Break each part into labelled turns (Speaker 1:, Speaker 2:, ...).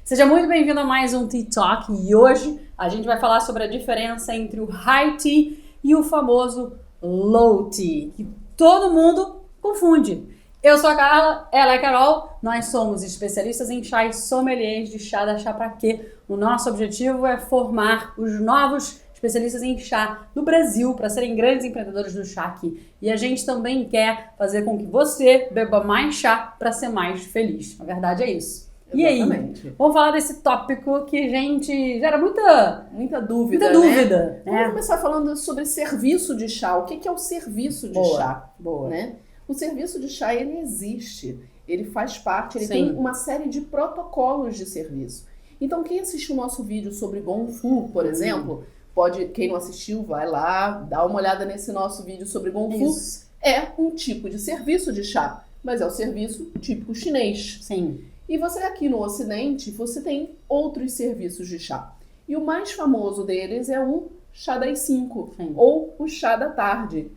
Speaker 1: Seja muito bem-vindo a mais um Tea Talk e hoje a gente vai falar sobre a diferença entre o High Tea e o famoso Low Tea, que todo mundo confunde. Eu sou a Carla, ela é a Carol, nós somos especialistas em chá e sommeliers de chá da Chá Pra Quê. O nosso objetivo é formar os novos especialistas em chá no Brasil para serem grandes empreendedores do chá aqui. E a gente também quer fazer com que você beba mais chá para ser mais feliz. A verdade é isso.
Speaker 2: Exatamente.
Speaker 1: E aí, vamos falar desse tópico que, gente, gera muita dúvida.
Speaker 2: Né?
Speaker 1: É.
Speaker 2: Vamos começar falando sobre serviço de chá. O que é o serviço de chá?
Speaker 1: Boa.
Speaker 2: Né? O serviço de chá, ele existe, ele faz parte, ele
Speaker 1: Sim.
Speaker 2: tem uma série de protocolos de serviço. Então, quem assistiu o nosso vídeo sobre Gong Fu, por exemplo, quem não assistiu, vai lá, dá uma olhada nesse nosso vídeo sobre Gong Fu.
Speaker 1: Isso.
Speaker 2: É um tipo de serviço de chá, mas é o serviço típico chinês.
Speaker 1: Sim.
Speaker 2: E você aqui no Ocidente, você tem outros serviços de chá. E o mais famoso deles é o chá das 5,
Speaker 1: Sim.
Speaker 2: ou o chá da tarde.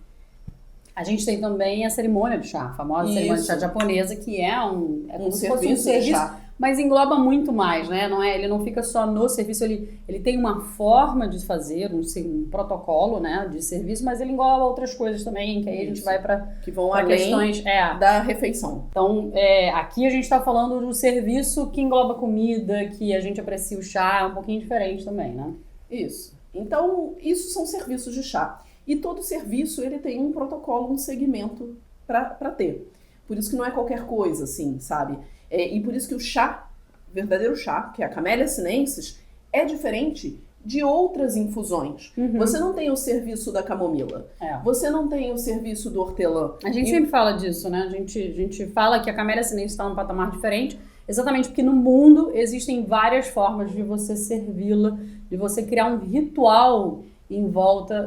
Speaker 1: A gente tem também a cerimônia do chá, a famosa cerimônia de chá japonesa, que é como se fosse um serviço
Speaker 2: de chá.
Speaker 1: Mas engloba muito mais, né? Ele não fica só no serviço, ele tem uma forma de fazer, um protocolo, né, de serviço, mas ele engloba outras coisas também, que aí a gente vai para
Speaker 2: que vão além
Speaker 1: questões
Speaker 2: da refeição.
Speaker 1: Então, aqui a gente está falando do serviço que engloba comida, que a gente aprecia o chá, é um pouquinho diferente também, né?
Speaker 2: Isso. Então, isso são serviços de chá. E todo serviço, ele tem um protocolo, um segmento para ter. Por isso que não é qualquer coisa, assim, sabe? E por isso que o chá, verdadeiro chá, que é a Camellia sinensis, é diferente de outras infusões. Você não tem o serviço da camomila. Você não tem o serviço do hortelã.
Speaker 1: A gente sempre fala disso, né? A gente fala que a Camellia sinensis está num patamar diferente, exatamente porque no mundo existem várias formas de você servi-la, de você criar um ritual em volta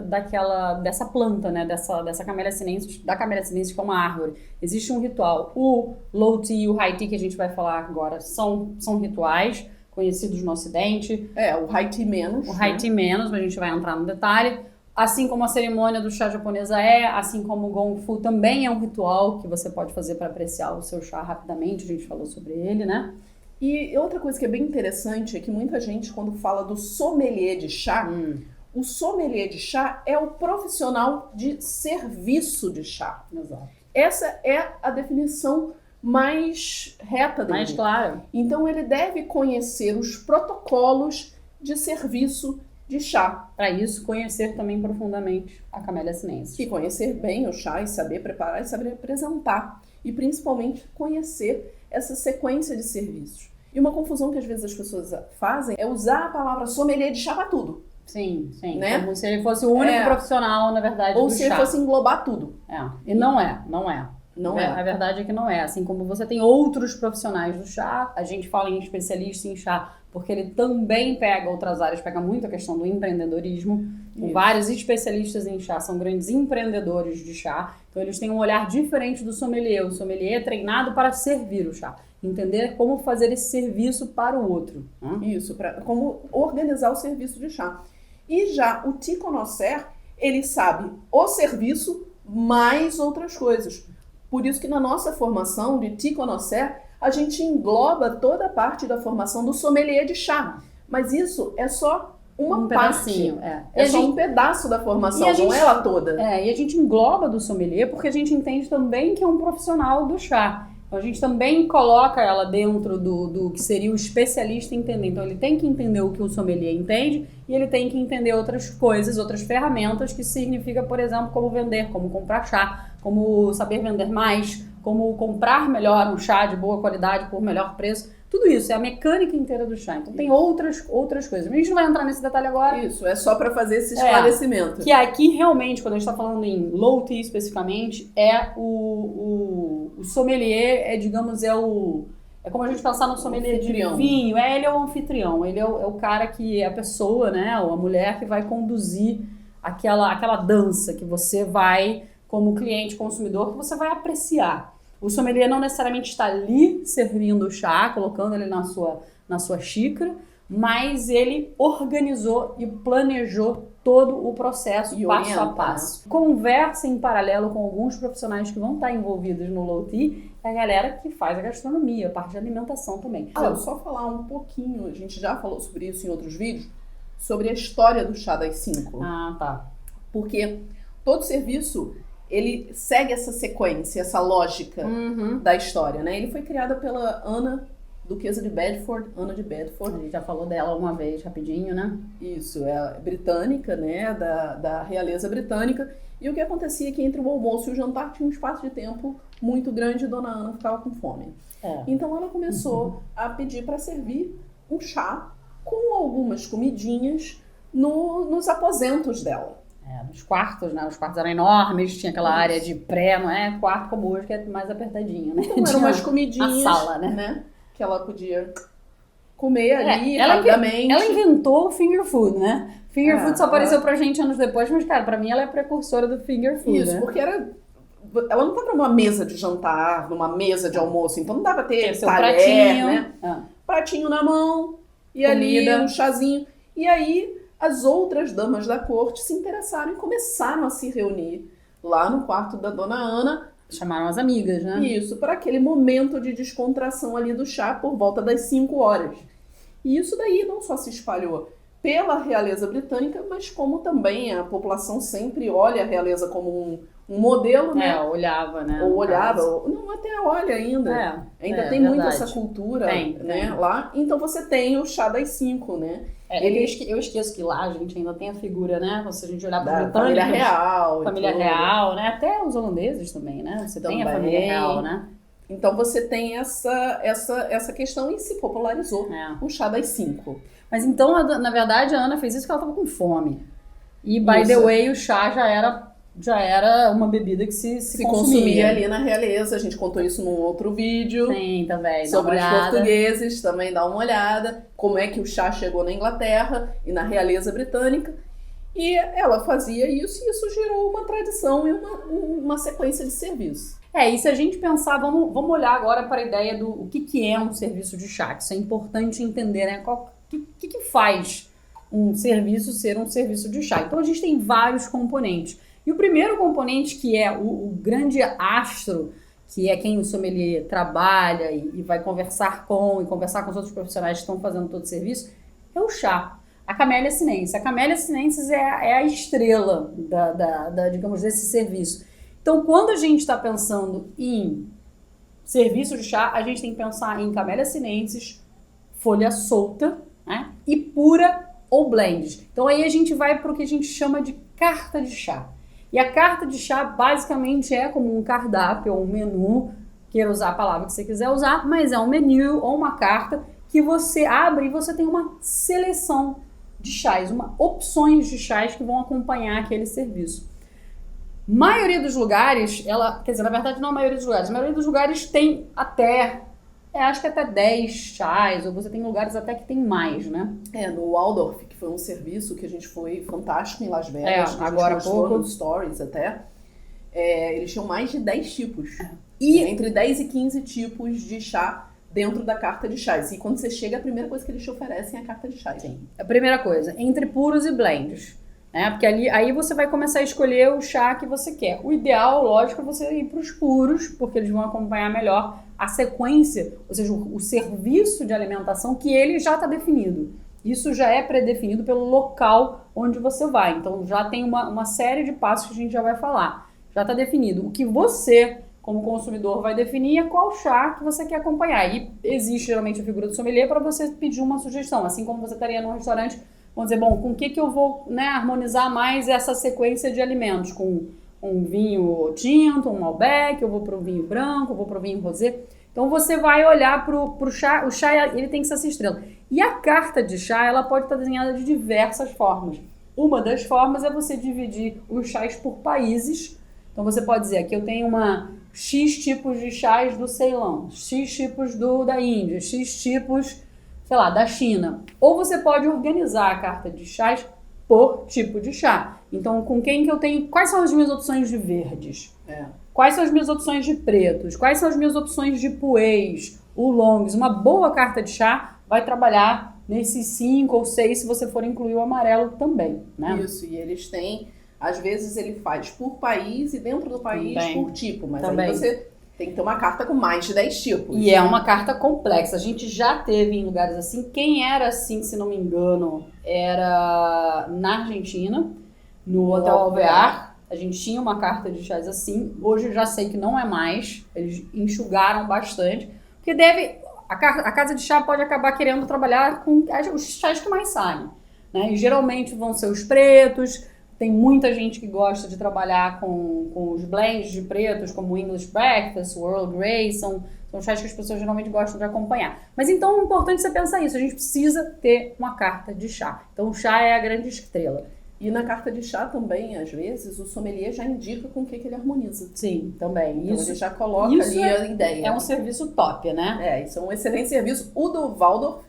Speaker 1: dessa planta, né? Dessa Camellia sinensis, da Camellia sinensis, que é uma árvore. Existe um ritual. O Low Tea e o High Tea, que a gente vai falar agora, são rituais conhecidos no Ocidente.
Speaker 2: O High Tea menos.
Speaker 1: O High Tea menos, mas a gente vai entrar no detalhe. Assim como a cerimônia do chá japonesa assim como o Gong Fu também é um ritual que você pode fazer para apreciar o seu chá rapidamente. A gente falou sobre ele, né?
Speaker 2: E outra coisa que é bem interessante é que muita gente, quando fala do sommelier de chá, o sommelier de chá é o profissional de serviço de chá.
Speaker 1: Exato.
Speaker 2: Essa é a definição mais reta dele.
Speaker 1: Mais claro.
Speaker 2: Então ele deve conhecer os protocolos de serviço de chá.
Speaker 1: Para isso, conhecer também profundamente a Camellia sinensis.
Speaker 2: E conhecer bem o chá e saber preparar e saber apresentar. E principalmente conhecer essa sequência de serviços. E uma confusão que às vezes as pessoas fazem é usar a palavra sommelier de chá para tudo.
Speaker 1: Sim.
Speaker 2: Né?
Speaker 1: Como se ele fosse o único profissional, na verdade,
Speaker 2: ou
Speaker 1: do chá.
Speaker 2: Ou se ele fosse englobar tudo.
Speaker 1: E não é.
Speaker 2: Não é.
Speaker 1: A verdade é que não é. Assim como você tem outros profissionais do chá, a gente fala em especialista em chá, porque ele também pega outras áreas, pega muito a questão do empreendedorismo. Vários especialistas em chá são grandes empreendedores de chá, então eles têm um olhar diferente do sommelier. O sommelier é treinado para servir o chá, entender como fazer esse serviço para o outro.
Speaker 2: Isso, como organizar o serviço de chá. E já o tea connoisseur, ele sabe o serviço mais outras coisas. Por isso que na nossa formação de tea connoisseur, a gente engloba toda a parte da formação do sommelier de chá. Mas isso é só uma
Speaker 1: pedacinho.
Speaker 2: É só um pedaço da formação, não é ela toda.
Speaker 1: E a gente engloba do sommelier porque a gente entende também que é um profissional do chá. Então a gente também coloca ela dentro do que seria o especialista entender. Então ele tem que entender o que o sommelier entende e ele tem que entender outras coisas, outras ferramentas, que significa, por exemplo, como vender, como comprar chá, como saber vender mais, como comprar melhor um chá de boa qualidade por melhor preço. Tudo isso é a mecânica inteira do chá. Então tem outras coisas. Mas a gente não vai entrar nesse detalhe agora.
Speaker 2: Isso, é só para fazer esse esclarecimento.
Speaker 1: Que aqui realmente, quando a gente está falando em Low Tea especificamente, o sommelier digamos, é como a gente pensar no sommelier de vinho. Ele é o anfitrião, ele é o cara que é a pessoa, né, ou a mulher que vai conduzir aquela dança que você vai, como cliente, consumidor, que você vai apreciar. O sommelier não necessariamente está ali servindo o chá, colocando ele na sua xícara, mas ele organizou e planejou todo o processo
Speaker 2: E
Speaker 1: passo a
Speaker 2: orienta,
Speaker 1: passo. Conversa em paralelo com alguns profissionais que vão estar envolvidos no Low T, a galera que faz a gastronomia, a parte de alimentação também.
Speaker 2: Eu só falar um pouquinho, a gente já falou sobre isso em outros vídeos, sobre a história do chá das 5.
Speaker 1: Ah, tá.
Speaker 2: Porque todo serviço, ele segue essa sequência, essa lógica da história, né? Ele foi criado pela Ana, Duquesa de Bedford, Ana de Bedford.
Speaker 1: A gente já falou dela uma vez, rapidinho, né?
Speaker 2: Isso, é britânica, né? Da realeza britânica. E o que acontecia é que entre o almoço e o jantar tinha um espaço de tempo muito grande e Dona Ana ficava com fome. Então ela começou a pedir para servir um chá com algumas comidinhas nos aposentos dela.
Speaker 1: Nos quartos, né? Os quartos eram enormes, tinha aquela área de pré, não é? Quarto como hoje, que é mais apertadinho, né?
Speaker 2: Então eram umas comidinhas,
Speaker 1: a sala, né?
Speaker 2: Que ela podia comer ali
Speaker 1: ela
Speaker 2: rapidamente.
Speaker 1: Ela inventou o finger food, né? Finger food só apareceu pra gente anos depois, mas, cara, pra mim ela é precursora do finger food,
Speaker 2: Isso,
Speaker 1: né?
Speaker 2: porque ela não tá numa mesa de jantar, numa mesa de almoço, então não dá pra ter talher,
Speaker 1: pratinho,
Speaker 2: né? Pratinho na mão, e
Speaker 1: comida.
Speaker 2: ali um chazinho. E aí as outras damas da corte se interessaram e começaram a se reunir lá no quarto da Dona Ana.
Speaker 1: Chamaram as amigas, né?
Speaker 2: Isso, para aquele momento de descontração ali do chá por volta das 5 horas. E isso daí não só se espalhou pela realeza britânica, mas como também a população sempre olha a realeza como um modelo, né?
Speaker 1: Olhava, né?
Speaker 2: Ou olhava, não, até olha ainda. Ainda tem muito essa cultura, né, lá. Então você tem o chá das 5, né?
Speaker 1: Eu esqueço que lá a gente ainda tem a figura, né? Se a gente olhar para a
Speaker 2: família real.
Speaker 1: Família real, né? Até os holandeses também, né? Você tem a família real, né?
Speaker 2: Então você tem essa questão e se popularizou o chá das 5.
Speaker 1: Mas então, na verdade, a Ana fez isso porque ela estava com fome. E, by the way, o chá já era uma bebida que se consumia
Speaker 2: ali na realeza. A gente contou isso num outro vídeo.
Speaker 1: Sim, também.
Speaker 2: Sobre os portugueses, também dá uma olhada. Como é que o chá chegou na Inglaterra e na realeza britânica. E ela fazia isso e isso gerou uma tradição e uma sequência de serviços.
Speaker 1: E se a gente pensar, vamos olhar agora para a ideia do o que é um serviço de chá. Isso é importante entender, né? O que faz um serviço ser um serviço de chá? Então a gente tem vários componentes. E o primeiro componente, que é o grande astro, que é quem o sommelier trabalha e vai conversar com os outros profissionais que estão fazendo todo o serviço, é o chá. A Camellia Sinensis. A Camellia Sinensis é a estrela digamos, desse serviço. Então, quando a gente está pensando em serviço de chá, a gente tem que pensar em Camellia Sinensis, folha solta, né, e pura ou blend. Então, aí a gente vai para o que a gente chama de carta de chá. E a carta de chá, basicamente, é como um cardápio ou um menu, queira usar a palavra que você quiser usar, mas é um menu ou uma carta que você abre e você tem uma seleção de chás, opções de chás que vão acompanhar aquele serviço. Maioria dos lugares, na verdade não a maioria dos lugares tem acho que até 10 chás, ou você tem lugares até que tem mais, né?
Speaker 2: No Waldorf, que foi um serviço que a gente foi fantástico em Las Vegas,
Speaker 1: agora há pouco.
Speaker 2: No Stories até, eles tinham mais de 10 tipos. Entre 10 e 15 tipos de chá dentro da carta de chás. E quando você chega, a primeira coisa que eles te oferecem é a carta de chás.
Speaker 1: Sim. A primeira coisa, entre puros e blends. Porque aí você vai começar a escolher o chá que você quer. O ideal, lógico, é você ir para os puros, porque eles vão acompanhar melhor a sequência, ou seja, o serviço de alimentação, que ele já está definido. Isso já é pré-definido pelo local onde você vai. Então já tem uma série de passos que a gente já vai falar. Já está definido. O que você, como consumidor, vai definir é qual chá que você quer acompanhar. E existe geralmente a figura do sommelier para você pedir uma sugestão. Assim como você estaria num restaurante, vamos dizer, com o que eu vou, né, harmonizar mais essa sequência de alimentos? Com um vinho tinto, um Malbec, eu vou para o vinho branco, eu vou para o vinho rosé. Então você vai olhar para o chá, o chá ele tem que ser essa estrela. E a carta de chá, ela pode estar desenhada de diversas formas. Uma das formas é você dividir os chás por países. Então você pode dizer que eu tenho X tipos de chás do Ceilão, X tipos da Índia, X tipos, sei lá, da China. Ou você pode organizar a carta de chás por tipo de chá. Então, com quem que eu tenho... Quais são as minhas opções de verdes? Quais são as minhas opções de pretos? Quais são as minhas opções de puês, oolongs? Uma boa carta de chá vai trabalhar nesses 5 ou 6 se você for incluir o amarelo também, né?
Speaker 2: Isso, e eles têm, às vezes ele faz por país e dentro do país
Speaker 1: Também.
Speaker 2: por tipo, mas
Speaker 1: Também.
Speaker 2: aí você tem que ter uma carta com mais de 10 tipos.
Speaker 1: E é uma carta complexa. A gente já teve em lugares assim. Quem era assim, se não me engano, era na Argentina, no Hotel Alvear. A gente tinha uma carta de chás assim. Hoje eu já sei que não é mais. Eles enxugaram bastante. Porque a casa de chá pode acabar querendo trabalhar com os chás que mais saem, né? E geralmente vão ser os pretos. Tem muita gente que gosta de trabalhar com os blends de pretos, como o English Breakfast, o Earl Grey, são chás que as pessoas geralmente gostam de acompanhar. Mas então é importante você pensar isso, a gente precisa ter uma carta de chá. Então o chá é a grande estrela.
Speaker 2: E na carta de chá também, às vezes, o sommelier já indica com o que ele harmoniza.
Speaker 1: Sim, também.
Speaker 2: Então
Speaker 1: Isso,
Speaker 2: ele já coloca
Speaker 1: isso
Speaker 2: ali a ideia.
Speaker 1: É um serviço top, né?
Speaker 2: Isso é um excelente serviço. O do Waldorf,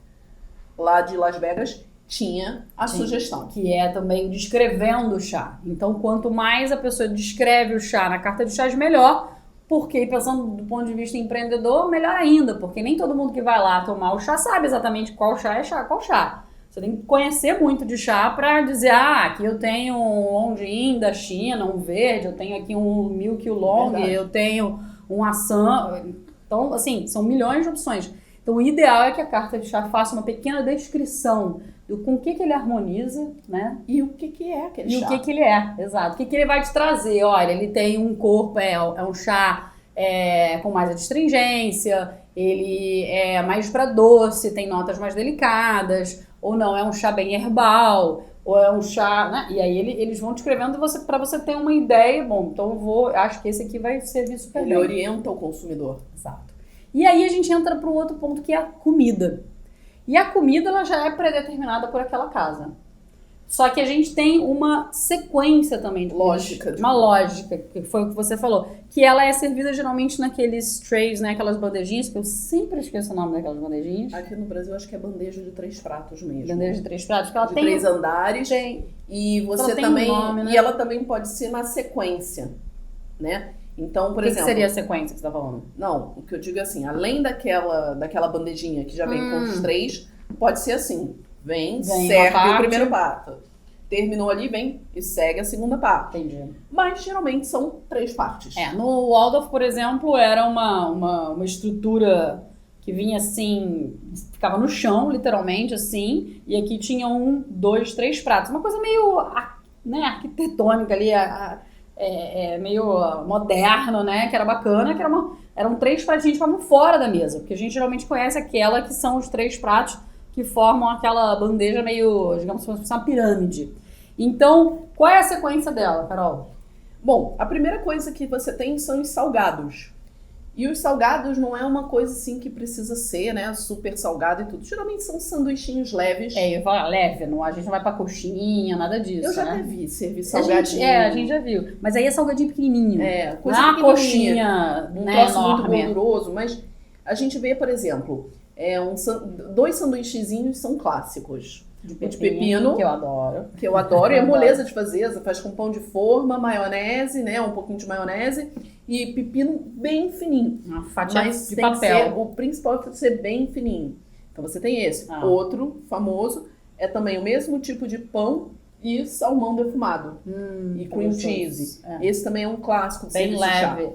Speaker 2: lá de Las Vegas, tinha a sugestão.
Speaker 1: Que é também descrevendo o chá. Então, quanto mais a pessoa descreve o chá na carta de chás, melhor. Porque, pensando do ponto de vista empreendedor, melhor ainda. Porque nem todo mundo que vai lá tomar o chá sabe exatamente qual chá é chá, qual chá. Você tem que conhecer muito de chá para dizer, aqui eu tenho um Longyin da China, um verde, eu tenho aqui um Milk Oolong, eu tenho um Assam. Então, assim, são milhões de opções. Então, o ideal é que a carta de chá faça uma pequena descrição do com o que ele harmoniza, né?
Speaker 2: E o que é aquele chá.
Speaker 1: E o que ele é, exato. O que ele vai te trazer? Olha, ele tem um corpo, é um chá com mais astringência, ele é mais para doce, tem notas mais delicadas, ou não, é um chá bem herbal, ou é um chá, né? E aí eles vão descrevendo para você ter uma ideia. Bom, então acho que esse aqui vai servir super bem.
Speaker 2: Ele orienta o consumidor.
Speaker 1: Exato. E aí a gente entra para o outro ponto, que é a comida. E a comida, ela já é predeterminada por aquela casa. Só que a gente tem uma sequência também.
Speaker 2: Lógica.
Speaker 1: Uma lógica, que foi o que você falou. Que ela é servida geralmente naqueles trays, né? Aquelas bandejinhas, que eu sempre esqueço o nome daquelas bandejinhas.
Speaker 2: Aqui no Brasil, acho que é bandeja de 3 pratos mesmo.
Speaker 1: Bandeja de 3 pratos. Que ela
Speaker 2: de
Speaker 1: tem
Speaker 2: 3 andares.
Speaker 1: Tem.
Speaker 2: E você
Speaker 1: ela tem
Speaker 2: também...
Speaker 1: um nome, né?
Speaker 2: E ela também pode ser na sequência, né? Então, por exemplo...
Speaker 1: O que seria a sequência que você tá falando?
Speaker 2: Não, o que eu digo é assim, além daquela bandejinha que já vem com os 3, pode ser assim, vem serve o primeiro prato. Terminou ali, vem e segue a segunda parte.
Speaker 1: Entendi.
Speaker 2: Mas geralmente são 3 partes.
Speaker 1: No Waldorf, por exemplo, era uma estrutura que vinha assim, ficava no chão, literalmente, assim, e aqui tinha 1, 2, 3 pratos. Uma coisa meio, né, arquitetônica ali, meio moderno, né, que era bacana, que eram 3 pratinhos que ficavam fora da mesa, porque a gente geralmente conhece aquela que são os 3 pratos que formam aquela bandeja meio, digamos, como se fosse uma pirâmide. Então, qual é a sequência dela, Carol?
Speaker 2: Bom, a primeira coisa que você tem são os salgados. E os salgados não é uma coisa assim que precisa ser, né, super salgado e tudo. Geralmente são sanduichinhos leves.
Speaker 1: Eu ia falar leve, a gente não vai pra coxinha, nada disso,
Speaker 2: eu já
Speaker 1: né?
Speaker 2: até vi servir salgadinho.
Speaker 1: A gente já viu. Mas aí é salgadinho pequenininho.
Speaker 2: Coisa
Speaker 1: não é uma
Speaker 2: pequenininha.
Speaker 1: coxinha,
Speaker 2: Um
Speaker 1: né,
Speaker 2: troço muito
Speaker 1: enorme.
Speaker 2: gorduroso, mas a gente vê, por exemplo, 2 sanduíchezinhos são clássicos.
Speaker 1: De
Speaker 2: pepino,
Speaker 1: que eu adoro.
Speaker 2: Que eu adoro, e é moleza de fazer. Você faz com pão de forma, maionese, né? Um pouquinho de maionese e pepino bem fininho.
Speaker 1: Uma fatia
Speaker 2: Mas
Speaker 1: de
Speaker 2: tem que
Speaker 1: papel.
Speaker 2: ser, o principal é ser bem fininho. Então você tem esse. Outro famoso é também o mesmo tipo de pão e salmão defumado. E cream cheese. Esse também é um clássico.
Speaker 1: Bem leve.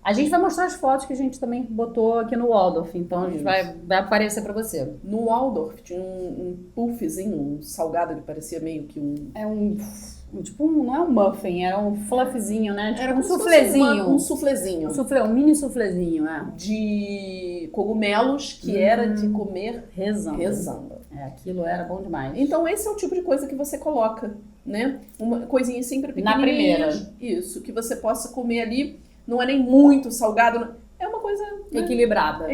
Speaker 1: A gente vai mostrar as fotos que a gente também botou aqui no Waldorf. Então a gente vai aparecer pra você.
Speaker 2: No Waldorf tinha um puffzinho, um salgado que parecia meio que
Speaker 1: não é um muffin, era um fluffzinho, né? Tipo
Speaker 2: era
Speaker 1: um suflezinho.
Speaker 2: Um suflezinho.
Speaker 1: Um mini suflezinho,
Speaker 2: de cogumelos que era de comer rezando.
Speaker 1: Aquilo era bom demais.
Speaker 2: Então esse é o tipo de coisa que você coloca, né? Uma coisinha sempre pequenininha.
Speaker 1: Na primeira.
Speaker 2: Isso, que você possa comer ali. Não é nem muito salgado, é uma coisa, né,
Speaker 1: equilibrada.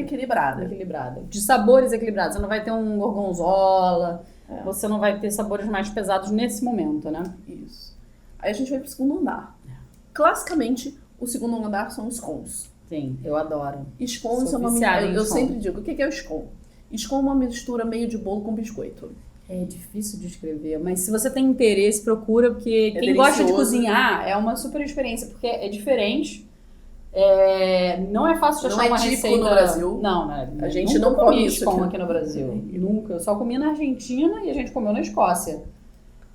Speaker 1: De sabores equilibrados. Você não vai ter um gorgonzola, você não vai ter sabores mais pesados nesse momento, né?
Speaker 2: Isso. Aí a gente vai pro segundo andar. Classicamente, o segundo andar são os scones.
Speaker 1: Sim, eu adoro.
Speaker 2: Scones é uma mistura. Eu sempre digo, o que é o scone? Scone é uma mistura meio de bolo com biscoito.
Speaker 1: É difícil de escrever, mas se você tem interesse, procura, porque quem
Speaker 2: delicioso.
Speaker 1: gosta de cozinhar é uma super experiência, porque é diferente. Não é fácil de
Speaker 2: Não
Speaker 1: achar
Speaker 2: é
Speaker 1: uma
Speaker 2: típico
Speaker 1: receita...
Speaker 2: no Brasil.
Speaker 1: Não, né?
Speaker 2: A gente
Speaker 1: Nunca
Speaker 2: não
Speaker 1: comi
Speaker 2: come isso
Speaker 1: scone
Speaker 2: aqui.
Speaker 1: aqui no Brasil. Nunca. Eu só comi na Argentina e a gente comeu na Escócia.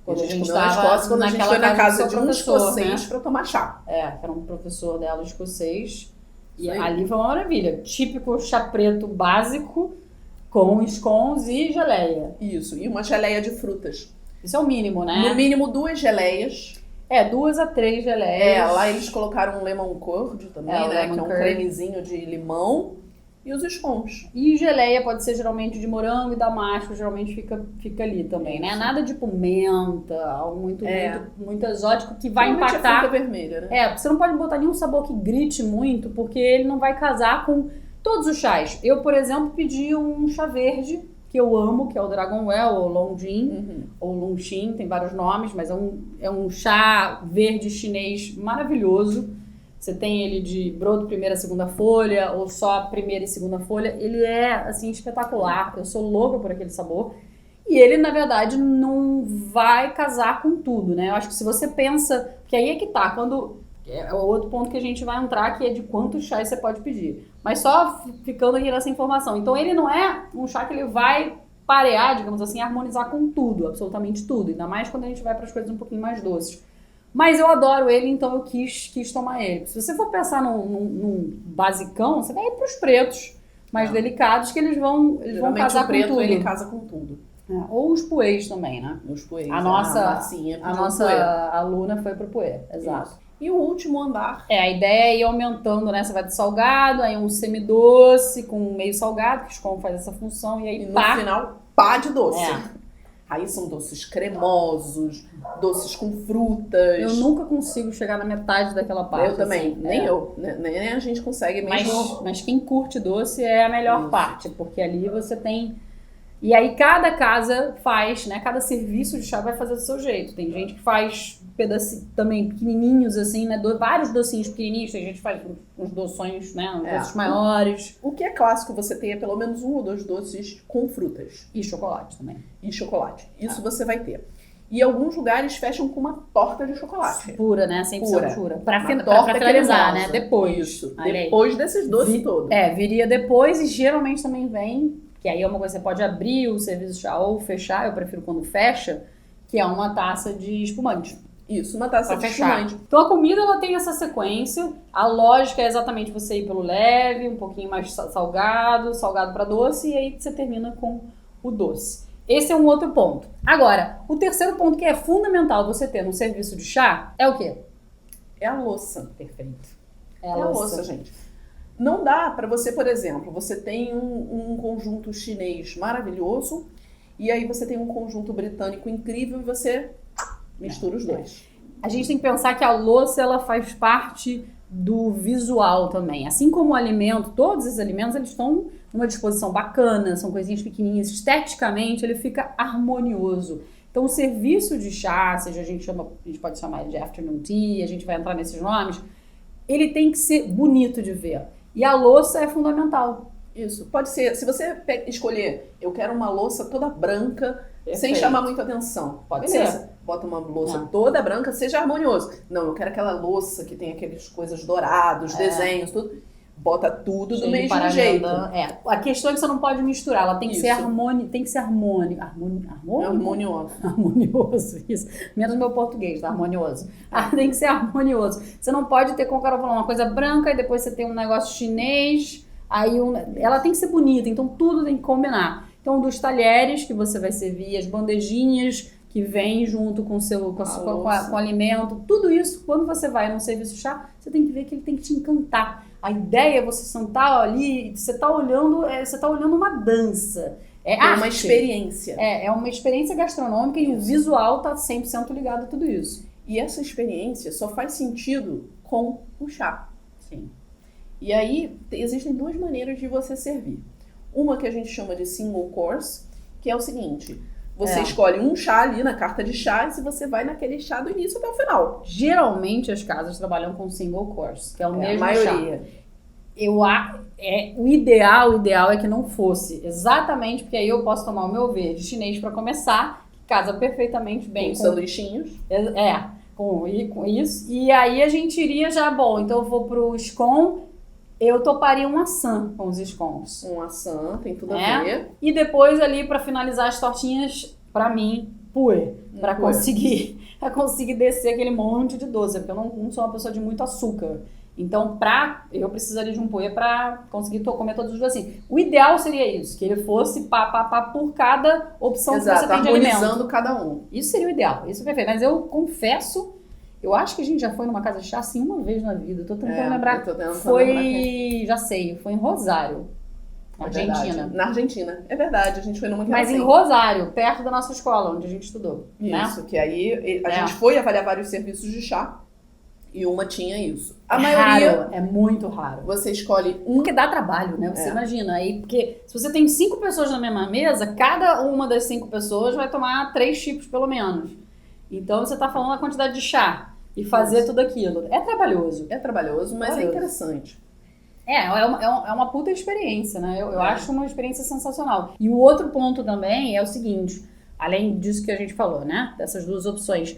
Speaker 2: Quando a gente comeu
Speaker 1: tava
Speaker 2: na Escócia, quando a gente
Speaker 1: naquela
Speaker 2: foi na casa
Speaker 1: do
Speaker 2: de
Speaker 1: seu
Speaker 2: um
Speaker 1: professor,
Speaker 2: escocês
Speaker 1: né?
Speaker 2: pra tomar chá.
Speaker 1: Que era um professor dela escocês. E
Speaker 2: Isso aí.
Speaker 1: ali foi uma maravilha. Típico chá preto básico, com scones e geleia.
Speaker 2: Isso, e uma geleia de frutas.
Speaker 1: Isso é o mínimo, né?
Speaker 2: No mínimo 2 geleias.
Speaker 1: 2 a 3 geleias.
Speaker 2: Lá eles colocaram um lemon curd também,
Speaker 1: o
Speaker 2: né?
Speaker 1: lemon
Speaker 2: Que é um
Speaker 1: curd.
Speaker 2: cremezinho de limão. E os scones.
Speaker 1: E geleia pode ser geralmente de morango e damasco, geralmente fica ali também, né? Nada de pimenta, algo muito exótico que vai
Speaker 2: Normalmente é
Speaker 1: impactar.
Speaker 2: fruta vermelha, né?
Speaker 1: Você não pode botar nenhum sabor que grite muito, porque ele não vai casar com todos os chás. Eu, por exemplo, pedi um chá verde, que eu amo, que é o Dragon Well, ou Longjing, ou Longxin, tem vários nomes, mas é um chá verde chinês maravilhoso. Você tem ele de broto, primeira, segunda folha, ou só primeira e segunda folha. Ele é, assim, espetacular. Eu sou louca por aquele sabor. E ele, na verdade, não vai casar com tudo, né? Eu acho que se você pensa... Que aí é que tá, é o outro ponto que a gente vai entrar, que é de quantos chás você pode pedir. Mas só ficando aqui nessa informação. Então, ele não é um chá que ele vai parear, digamos assim, harmonizar com tudo, absolutamente tudo. Ainda mais quando a gente vai para as coisas um pouquinho mais doces. Mas eu adoro ele, então eu quis tomar ele. Se você for pensar num basicão, você vai ir para os pretos mais delicados, que eles vão casar
Speaker 2: o preto,
Speaker 1: com tudo.
Speaker 2: ele casa com tudo.
Speaker 1: Ou os puês também, né?
Speaker 2: Os puês.
Speaker 1: A nossa
Speaker 2: puer.
Speaker 1: aluna foi pro puer, exato.
Speaker 2: Isso. E o último andar?
Speaker 1: A ideia é ir aumentando, né? Você vai do salgado, aí um semidoce com meio salgado, que o scone faz essa função, e aí
Speaker 2: no final, pá de doce. Aí são doces cremosos, doces com frutas.
Speaker 1: Eu nunca consigo chegar na metade daquela parte.
Speaker 2: Eu também,
Speaker 1: assim,
Speaker 2: nem eu. Nem a gente consegue mesmo.
Speaker 1: Mas quem curte doce é a melhor parte, porque ali você tem... E aí cada casa faz, né? Cada serviço de chá vai fazer do seu jeito. Tem gente que faz pedacinhos também pequenininhos, assim, né? Vários docinhos pequenininhos. Tem gente que faz uns doções, né? Uns doces maiores.
Speaker 2: O que é clássico você ter pelo menos 1 ou 2 doces com frutas.
Speaker 1: E chocolate também.
Speaker 2: E chocolate. Isso você vai ter. E alguns lugares fecham com uma torta de chocolate.
Speaker 1: Pura, né? 100% pura. Pra
Speaker 2: torta
Speaker 1: finalizar, né? Depois.
Speaker 2: Isso. Depois desses doces todos.
Speaker 1: Viria depois e geralmente também vem... Que aí é uma coisa que você pode abrir o serviço de chá ou fechar, eu prefiro quando fecha, que é uma taça de espumante.
Speaker 2: Isso, uma taça de espumante.
Speaker 1: Então a comida ela tem essa sequência, a lógica é exatamente você ir pelo leve, um pouquinho mais salgado para doce, e aí você termina com o doce. Esse é um outro ponto. Agora, o terceiro ponto que é fundamental você ter no serviço de chá é o quê?
Speaker 2: É a louça.
Speaker 1: Perfeito.
Speaker 2: É a louça, gente. Não dá para você, por exemplo, você tem um conjunto chinês maravilhoso e aí você tem um conjunto britânico incrível e você mistura os dois.
Speaker 1: A gente tem que pensar que a louça ela faz parte do visual também. Assim como o alimento, todos esses alimentos eles estão numa disposição bacana, são coisinhas pequenininhas, esteticamente ele fica harmonioso. Então o serviço de chá, seja a gente pode chamar ele de afternoon tea, a gente vai entrar nesses nomes, ele tem que ser bonito de ver. E a louça é fundamental.
Speaker 2: Isso. Pode ser, se você escolher, eu quero uma louça toda branca,
Speaker 1: Perfeito.
Speaker 2: Sem chamar muita atenção.
Speaker 1: Pode
Speaker 2: Beleza.
Speaker 1: ser.
Speaker 2: Bota uma louça toda branca, seja harmonioso. Não, eu quero aquela louça que tem aquelas coisas douradas, desenhos, tudo. Bota tudo do mesmo jeito.
Speaker 1: A questão é que você não pode misturar, ela tem que ser harmônica, tem que ser harmônico.
Speaker 2: Harmonioso.
Speaker 1: Harmonioso, isso. Menos meu português, tá? Harmonioso. Tem que ser harmonioso. Você não pode ter, como o cara falou, uma coisa branca e depois você tem um negócio chinês. Ela tem que ser bonita, então tudo tem que combinar. Então, dos talheres que você vai servir, as bandejinhas que vem junto com o alimento, tudo isso, quando você vai num serviço de chá, você tem que ver que ele tem que te encantar. A ideia é você sentar ali, você tá olhando uma dança. É
Speaker 2: uma experiência.
Speaker 1: É uma experiência gastronômica e o visual tá 100% ligado a tudo isso.
Speaker 2: E essa experiência só faz sentido com o chá.
Speaker 1: Sim.
Speaker 2: E aí, existem duas maneiras de você servir. Uma que a gente chama de single course, que é o seguinte... Você escolhe um chá ali na carta de chá e você vai naquele chá do início até o final.
Speaker 1: Geralmente as casas trabalham com single course, que é o mesmo
Speaker 2: a maioria.
Speaker 1: chá. O ideal é que não fosse. Exatamente, porque aí eu posso tomar o meu verde chinês para começar, que casa perfeitamente bem
Speaker 2: com sanduichinhos.
Speaker 1: com isso. E aí a gente iria já, bom, então eu vou pro scone, eu toparia um maçã com os scones.
Speaker 2: Um maçã, tem tudo a ver.
Speaker 1: E depois ali, pra finalizar as tortinhas, pra mim, puer. Pra conseguir descer aquele monte de doce, porque eu não sou uma pessoa de muito açúcar. Então, eu precisaria de um puer pra conseguir comer todos os docinhos. O ideal seria isso, que ele fosse pá por cada opção que você tem de alimento.
Speaker 2: Harmonizando cada um.
Speaker 1: Isso seria o ideal, isso é perfeito. Mas eu confesso, eu acho que a gente já foi numa casa de chá assim uma vez na vida. Tô tentando lembrar. Já sei, foi em Rosário, Argentina.
Speaker 2: Na Argentina, é verdade. A gente foi numa que
Speaker 1: Mas em Rosário, perto da nossa escola, onde a gente estudou.
Speaker 2: Isso,
Speaker 1: né?
Speaker 2: Que aí a gente foi avaliar vários serviços de chá. E uma tinha isso. A
Speaker 1: maioria... Raro, é muito raro.
Speaker 2: Você escolhe um...
Speaker 1: Porque dá trabalho, né? Você imagina. Aí, porque se você tem 5 pessoas na mesma mesa, cada uma das 5 pessoas vai tomar 3 tipos, pelo menos. Então, você tá falando a quantidade de chá e fazer tudo aquilo. É trabalhoso.
Speaker 2: É trabalhoso, mas é interessante.
Speaker 1: É uma puta experiência, né? Eu acho uma experiência sensacional. E o outro ponto também é o seguinte, além disso que a gente falou, né? Dessas duas opções.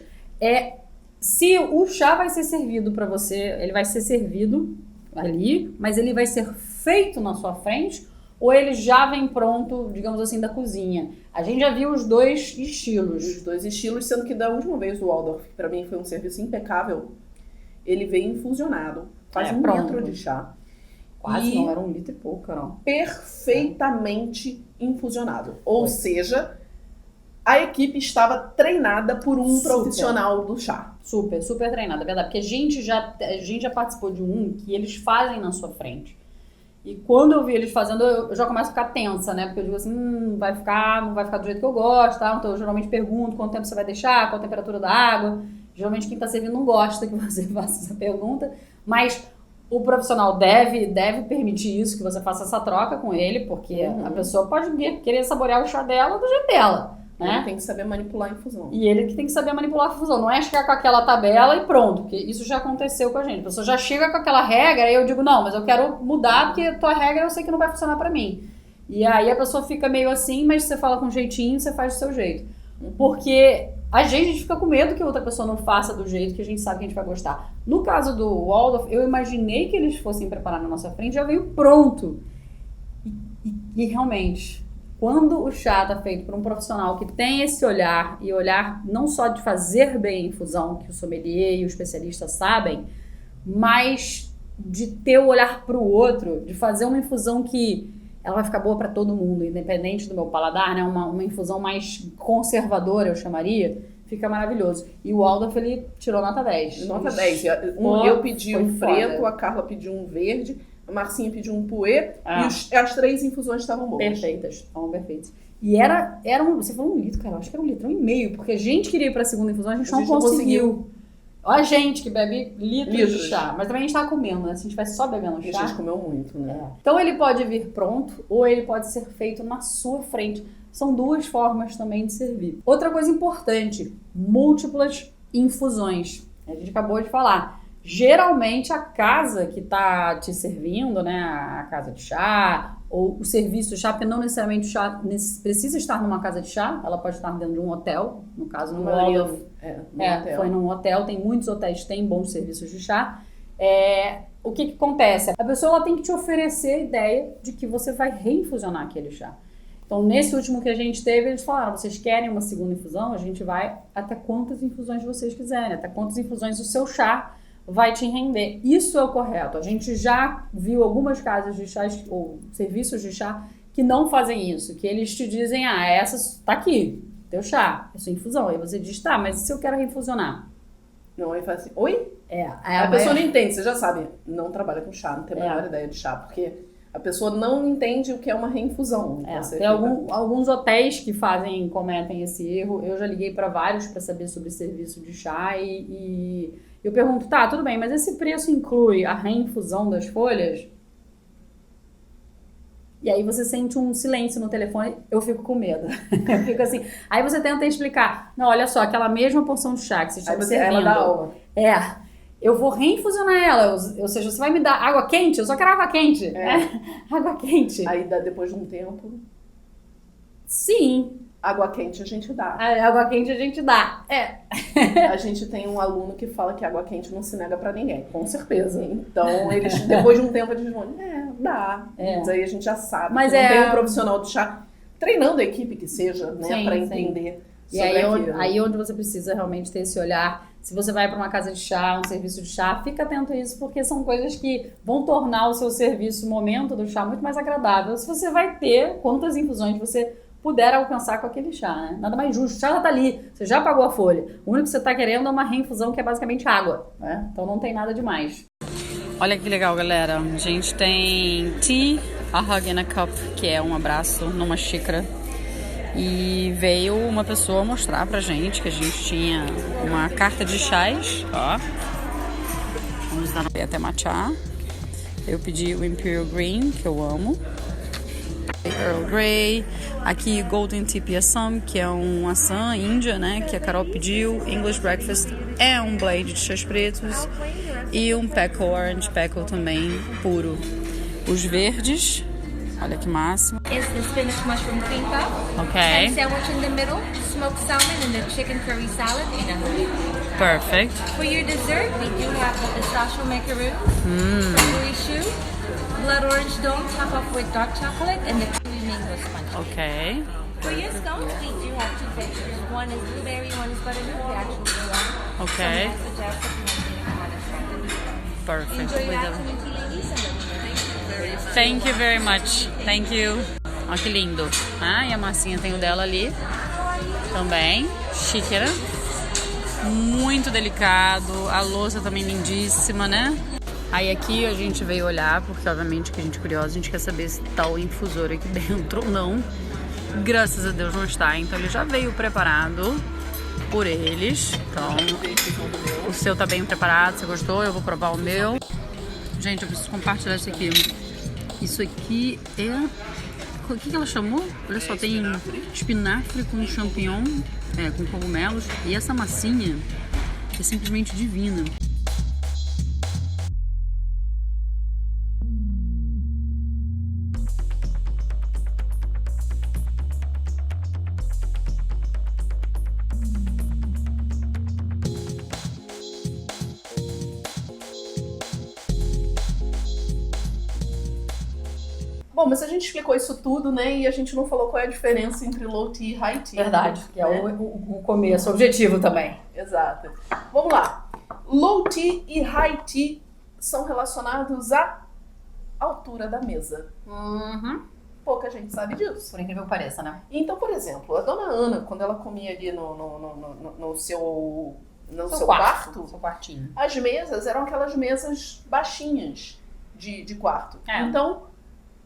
Speaker 1: Se o chá vai ser servido para você, ele vai ser servido ali, mas ele vai ser feito na sua frente ou ele já vem pronto, digamos assim, da cozinha. A gente já viu os dois estilos.
Speaker 2: Os dois estilos, sendo que da última vez o Waldorf, que para mim foi um serviço impecável, ele veio infusionado. Quase 1 litro de chá.
Speaker 1: Quase não, era 1 litro e pouco, não.
Speaker 2: Perfeitamente infusionado. Ou seja... A equipe estava treinada por um profissional do chá.
Speaker 1: Super treinada, é verdade. Porque a gente já participou de um que eles fazem na sua frente. E quando eu vi eles fazendo, eu já começo a ficar tensa, né? Porque eu digo assim, não vai ficar do jeito que eu gosto, tá? Então eu geralmente pergunto quanto tempo você vai deixar, qual a temperatura da água. Geralmente quem tá servindo não gosta que você faça essa pergunta. Mas o profissional deve permitir isso, que você faça essa troca com ele, porque a pessoa pode querer saborear o chá dela do jeito dela. Né?
Speaker 2: Ele tem que saber manipular a infusão.
Speaker 1: E ele que tem que saber manipular a infusão. Não é chegar com aquela tabela e pronto, porque isso já aconteceu com a gente. A pessoa já chega com aquela regra e eu digo, não, mas eu quero mudar porque a tua regra eu sei que não vai funcionar pra mim. E aí a pessoa fica meio assim, mas você fala com jeitinho, você faz do seu jeito. Porque a gente fica com medo que outra pessoa não faça do jeito que a gente sabe que a gente vai gostar. No caso do Waldorf, eu imaginei que eles fossem preparar na nossa frente, já veio pronto. E realmente... Quando o chá está feito por um profissional que tem esse olhar, e olhar não só de fazer bem a infusão, que o sommelier e o especialista sabem, mas de ter o olhar para o outro, de fazer uma infusão que ela vai ficar boa para todo mundo, independente do meu paladar, né? Uma infusão mais conservadora, eu chamaria, fica maravilhoso. E o Waldorf, ele tirou nota 10.
Speaker 2: Nota 10. Eu pedi um preto, a Carla pediu um verde, a Marcinha pediu um puer e as 3 infusões estavam boas.
Speaker 1: Estavam perfeitas. E você falou 1 litro, cara, eu acho que era 1,5 litro, porque a gente queria ir pra segunda infusão, a gente não conseguiu. A gente que bebe litros de chá, mas também a gente tava comendo, né? Se a gente tivesse só bebendo chá...
Speaker 2: A gente comeu muito, né?
Speaker 1: Então ele pode vir pronto ou ele pode ser feito na sua frente. São 2 formas também de servir. Outra coisa importante, múltiplas infusões. A gente acabou de falar. Geralmente a casa que tá te servindo, né, a casa de chá ou o serviço de chá, porque não necessariamente o chá precisa estar numa casa de chá, ela pode estar dentro de um hotel, no caso no Waldorf.
Speaker 2: Hotel.
Speaker 1: Foi num hotel, tem muitos hotéis que têm bons serviços de chá. O que acontece? A pessoa ela tem que te oferecer a ideia de que você vai reinfusionar aquele chá. Então, nesse último que a gente teve, eles falaram, vocês querem uma segunda infusão? A gente vai até quantas infusões vocês quiserem, até quantas infusões o seu chá vai te render. Isso é o correto. A gente já viu algumas casas de chá ou serviços de chá que não fazem isso, que eles te dizem, essa tá aqui, teu chá, é sua infusão. Aí você diz, tá, mas e se eu quero reinfusionar?
Speaker 2: Não, aí fala assim, oi?
Speaker 1: A
Speaker 2: pessoa não entende, você já sabe, não trabalha com chá, não tem a menor ideia de chá, porque a pessoa não entende o que é uma reinfusão.
Speaker 1: Tem alguns hotéis que cometem esse erro. Eu já liguei para vários para saber sobre serviço de chá e eu pergunto, tá, tudo bem, mas esse preço inclui a reinfusão das folhas? E aí você sente um silêncio no telefone, eu fico com medo. Eu fico assim. Aí você tenta explicar, não, olha só, aquela mesma porção de chá que você está servindo.
Speaker 2: Ela dá aula.
Speaker 1: Eu vou reinfusionar ela, ou seja, você vai me dar água quente? Eu só quero água quente. Água quente.
Speaker 2: Aí depois de um tempo...
Speaker 1: Sim,
Speaker 2: Água quente a gente dá.
Speaker 1: A água quente a gente dá.
Speaker 2: A gente tem um aluno que fala que água quente não se nega pra ninguém, com certeza. Então, eles, depois de um tempo, eles vão, dá. Mas aí a gente já sabe.
Speaker 1: Mas
Speaker 2: que não tem um profissional do chá treinando a equipe que seja, né,
Speaker 1: Sim,
Speaker 2: pra
Speaker 1: sim.
Speaker 2: entender.
Speaker 1: E aí onde você precisa realmente ter esse olhar, se você vai para uma casa de chá, um serviço de chá, fica atento a isso, porque são coisas que vão tornar o seu serviço, o momento do chá, muito mais agradável. Se você vai ter quantas infusões você puder alcançar com aquele chá, né? Nada mais justo. O chá já tá ali, você já pagou a folha. O único que você tá querendo é uma reinfusão que é basicamente água, né? Então não tem nada demais. Olha que legal, galera. A gente tem tea, a hug in a cup, que é um abraço numa xícara. E veio uma pessoa mostrar pra gente que a gente tinha uma carta de chás, ó. Vamos dar até matcha. Eu pedi o Imperial Green, que eu amo. Earl Grey. Aqui Golden Tip Assam, que é um Assam Índia, né? Que a Carol pediu. English Breakfast é um blend de chás pretos. E um Peckle, Orange Peckle também, puro. Os verdes. Olha que máximo.
Speaker 3: Is the spinach mushroom cream puff.
Speaker 1: Ok.
Speaker 3: And sandwich in the middle, smoked salmon and the chicken curry salad.
Speaker 1: Perfect.
Speaker 3: For your dessert, we do have the pistachio macaroons, strawberry choux, blood orange dome top off with dark chocolate, and the kiwi mango sponge.
Speaker 1: Ok.
Speaker 3: For your scones, we do have two flavors. One is blueberry, one is buttermilk. We actually do one.
Speaker 1: Ok.
Speaker 3: Some I suggest if you want to try one.
Speaker 1: Perfect.
Speaker 3: Enjoy your afternoon tea, ladies, and let me know.
Speaker 1: Thank you very much. Thank you. Olha que lindo. Ah, e a massinha tem o dela ali. Também. Xícara. Muito delicado. A louça também lindíssima, né? Aí aqui a gente veio olhar, porque obviamente que a gente é curiosa, a gente quer saber se tá o infusor aqui dentro ou não. Graças a Deus não está. Então ele já veio preparado por eles. Então o seu tá bem preparado. Você gostou? Eu vou provar o meu. Gente, eu preciso compartilhar isso aqui. Isso aqui é... O que ela chamou? Olha só, tem espinafre com champignon, com cogumelos. E essa massinha é simplesmente divina.
Speaker 2: Bom, mas a gente explicou isso tudo, né? E a gente não falou qual é a diferença entre low tea e high tea.
Speaker 1: Verdade, que é
Speaker 2: né?
Speaker 1: o começo, o objetivo também.
Speaker 2: Exato. Vamos lá. Low tea e high tea são relacionados à altura da mesa. Pouca gente sabe disso.
Speaker 1: Por incrível que pareça, né?
Speaker 2: Então, por exemplo, a dona Ana, quando ela comia ali no seu
Speaker 1: Seu
Speaker 2: quarto,
Speaker 1: seu quartinho.
Speaker 2: as mesas eram aquelas mesas baixinhas de quarto.
Speaker 1: É.
Speaker 2: Então,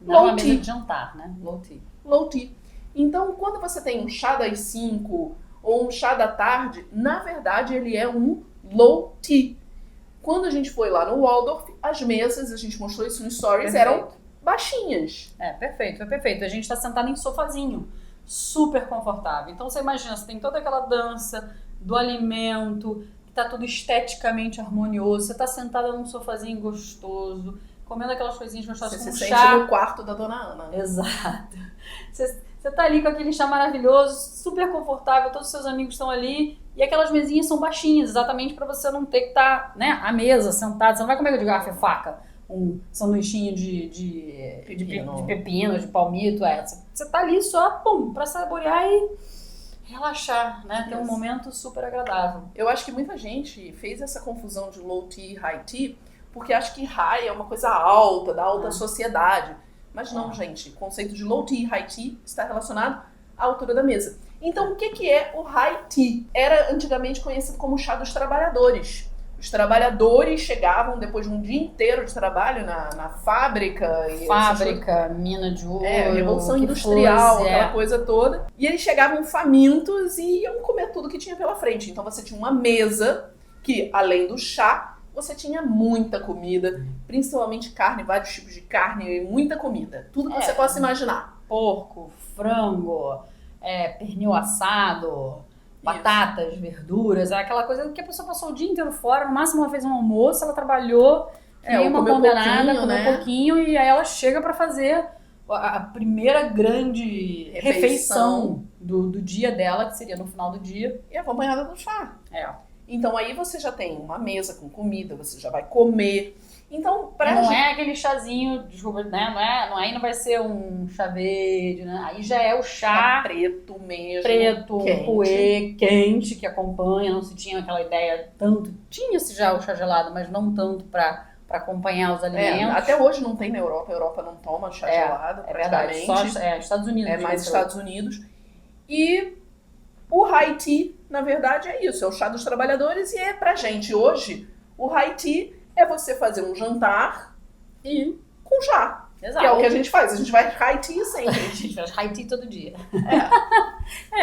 Speaker 1: Não é uma
Speaker 2: low
Speaker 1: mesa
Speaker 2: tea.
Speaker 1: de jantar, né? Low tea.
Speaker 2: Low tea. Então, quando você tem um chá das 5 ou um chá da tarde, na verdade ele é um low tea. Quando a gente foi lá no Waldorf, as mesas, a gente mostrou isso no Stories,
Speaker 1: Perfeito.
Speaker 2: eram baixinhas.
Speaker 1: Perfeito, é perfeito. A gente tá sentado em sofazinho, super confortável. Então você imagina, você tem toda aquela dança do alimento, que tá tudo esteticamente harmonioso, você tá sentada num sofazinho gostoso, comendo aquelas coisinhas gostosas
Speaker 2: Você
Speaker 1: como
Speaker 2: se
Speaker 1: chá.
Speaker 2: sente no quarto da dona Ana.
Speaker 1: Exato. Você tá ali com aquele chá maravilhoso, super confortável, todos os seus amigos estão ali, e aquelas mesinhas são baixinhas, exatamente para você não ter que estar, né, à mesa, sentado. Você não vai comer de garfo e faca, um sanduichinho de pepino, de palmito. Você tá ali só, pum, pra saborear e relaxar, né? Ter um momento super agradável.
Speaker 2: Eu acho que muita gente fez essa confusão de low tea e high tea, porque acha que high é uma coisa alta, da alta sociedade. Mas não, gente. O conceito de low tea e high tea está relacionado à altura da mesa. Então, o que é o high tea? Era antigamente conhecido como chá dos trabalhadores. Os trabalhadores chegavam depois de um dia inteiro de trabalho na fábrica.
Speaker 1: Fábrica, mina de ouro.
Speaker 2: Revolução Industrial,
Speaker 1: fosse,
Speaker 2: aquela coisa toda. E eles chegavam famintos e iam comer tudo que tinha pela frente. Então você tinha uma mesa que, além do chá, você tinha muita comida, principalmente carne, vários tipos de carne, muita comida. Tudo que você possa imaginar.
Speaker 1: Porco, frango, pernil assado, batatas, verduras, aquela coisa que a pessoa passou o dia inteiro fora, no máximo ela fez um almoço, ela trabalhou, uma condenada, comeu um pouquinho, e aí ela chega pra fazer a primeira grande refeição do dia dela, que seria no final do dia.
Speaker 2: E acompanhada do chá.
Speaker 1: É.
Speaker 2: Então aí você já tem uma mesa com comida, você já vai comer. Então,
Speaker 1: não é aquele chazinho, desculpa, né? Aí não vai ser um chá verde, né? Aí já é o chá
Speaker 2: preto mesmo.
Speaker 1: Preto,
Speaker 2: quente.
Speaker 1: puê, quente, que acompanha. Não se tinha aquela ideia tanto. Tinha-se já o chá gelado, mas não tanto para acompanhar os alimentos.
Speaker 2: Até hoje não tem na Europa. A Europa não toma chá gelado, praticamente.
Speaker 1: Verdade. Só Estados Unidos.
Speaker 2: É mais Estados Unidos. E o high tea, na verdade, é isso. É o chá dos trabalhadores e é pra gente. Hoje, o high tea é você fazer um jantar e com chá.
Speaker 1: Exato.
Speaker 2: Que é o que a gente faz. A gente vai high tea sempre.
Speaker 1: A gente faz high tea todo dia.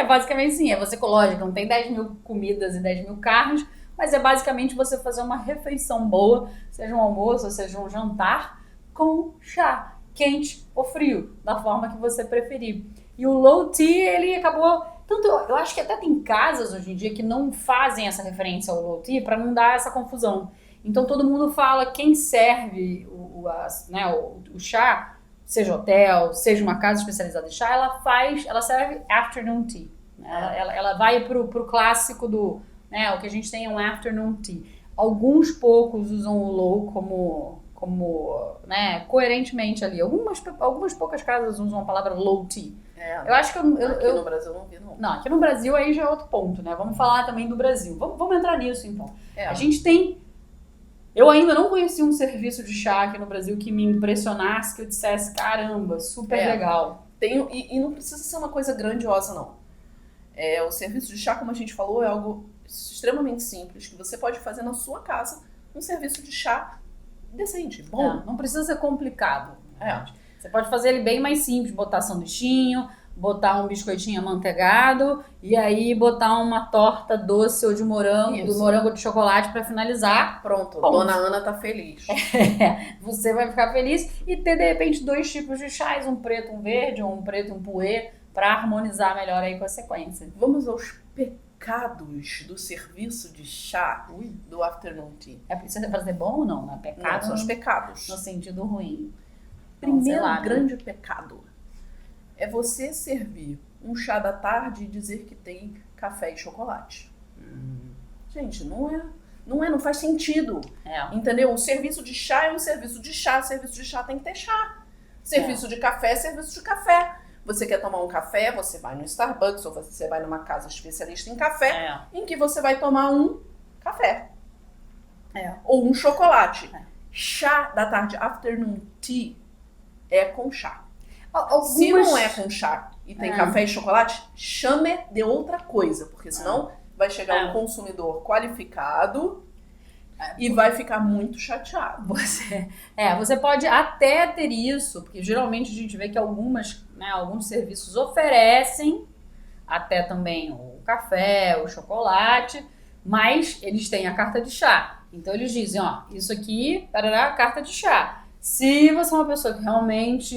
Speaker 1: Basicamente sim. Você lógico, não tem 10 mil comidas e 10 mil carnes, mas é basicamente você fazer uma refeição boa, seja um almoço, seja um jantar, com chá, quente ou frio, da forma que você preferir. E o low tea, ele acabou... Tanto, eu acho que até tem casas hoje em dia que não fazem essa referência ao low tea para não dar essa confusão. Então todo mundo fala, quem serve o chá, seja hotel, seja uma casa especializada em chá, ela serve afternoon tea. Né? Ela vai pro clássico do, o que a gente tem é um afternoon tea. Alguns poucos usam o low como coerentemente ali. Algumas poucas casas usam a palavra low tea. Eu acho que
Speaker 2: aqui no Brasil não vi, não.
Speaker 1: Não, aqui no Brasil aí já é outro ponto, né? Vamos falar também do Brasil. Vamos entrar nisso, então. A gente tem... Eu ainda não conheci um serviço de chá aqui no Brasil que me impressionasse, que eu dissesse, caramba, super legal.
Speaker 2: E não precisa ser uma coisa grandiosa, não. O serviço de chá, como a gente falou, é algo extremamente simples, que você pode fazer na sua casa, um serviço de chá decente, bom.
Speaker 1: Não precisa ser complicado. Você pode fazer ele bem mais simples, botar sanduichinho, botar um biscoitinho amanteigado e aí botar uma torta doce ou de morango, do morango de chocolate para finalizar.
Speaker 2: Pronto, Dona Ana tá feliz.
Speaker 1: Você vai ficar feliz e ter de repente 2 tipos de chás, um preto, um verde, ou um preto e um puê, para harmonizar melhor aí com a sequência.
Speaker 2: Vamos aos pecados do serviço de chá do afternoon tea.
Speaker 1: Precisa fazer bom ou não?
Speaker 2: Não, são os pecados.
Speaker 1: No sentido ruim.
Speaker 2: Primeiro grande pecado é você servir um chá da tarde e dizer que tem café e chocolate. Gente, não faz sentido. Entendeu? O serviço de chá é um serviço de chá. Serviço de chá tem que ter chá. Serviço de café é serviço de café. Você quer tomar um café, você vai no Starbucks ou você vai numa casa especialista em café, em que você vai tomar um café. Ou um chocolate. Chá da tarde, afternoon tea, é com chá. Se não é com chá e tem café e chocolate, chame de outra coisa, porque senão vai chegar um consumidor qualificado e vai ficar muito chateado.
Speaker 1: Você pode até ter isso, porque geralmente a gente vê que alguns serviços oferecem até também o café, o chocolate, mas eles têm a carta de chá. Então eles dizem, isso aqui, carta de chá. Se você é uma pessoa que realmente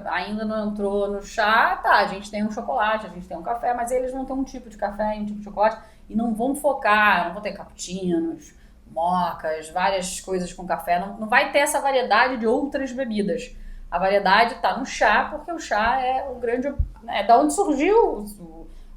Speaker 1: ainda não entrou no chá, a gente tem um chocolate, a gente tem um café, mas eles vão ter um tipo de café e um tipo de chocolate e não vão focar, não vão ter cappuccinos, mocas, várias coisas com café, não vai ter essa variedade de outras bebidas. A variedade está no chá, porque o chá é o grande... da onde surgiu